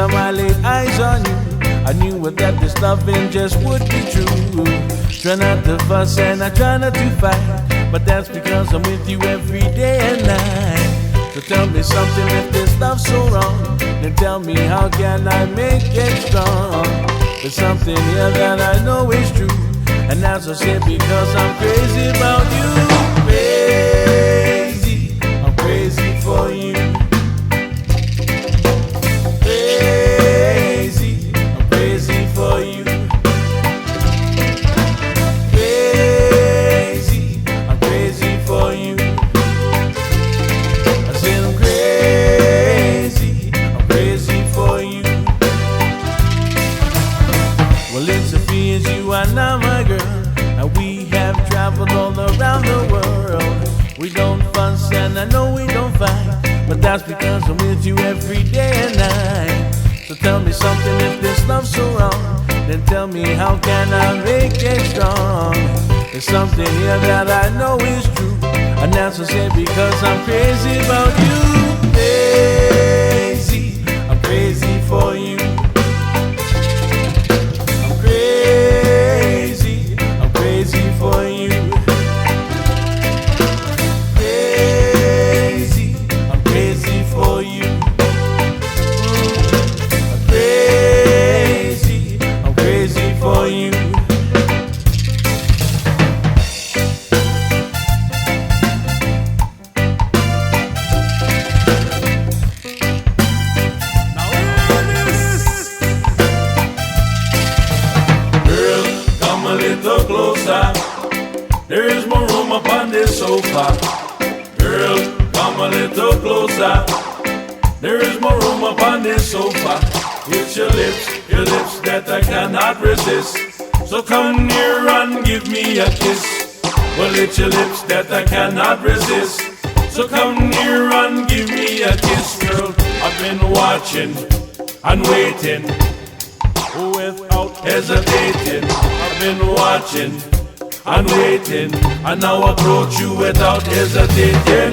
time I laid eyes on you, I knew that this loving just would be true. Try not to fuss and I try not to fight, but that's because I'm with you every day and night. So tell me something, if this love's so wrong, then tell me how can I make it strong. There's something here that I know is true, and that's I say because I'm crazy about you. Crazy, I'm crazy for you. Crazy, I'm crazy for you. Crazy, I'm crazy for you. I said I'm crazy, I'm crazy for you. Well, it's a few years you are now my girl, and we have traveled all around the world. We don't fuss and I know we don't fight, but that's because I'm with you every day and night. So tell me something, if this love's so wrong, then tell me how can I make it strong. There's something here that I know is true, and that's I say because I'm crazy about you. Crazy, I'm crazy for you. For you. Crazy, I'm crazy for you. Crazy, I'm crazy for you. Now girl, come a little closer. There is more room upon this sofa. Girl, come a little closer. There is more room upon this sofa. It's your lips that I cannot resist. So come near and give me a kiss. Well, it's your lips that I cannot resist. So come near and give me a kiss, girl. I've been watching and waiting without hesitating. I've been watching and waiting, and now approach you without hesitating.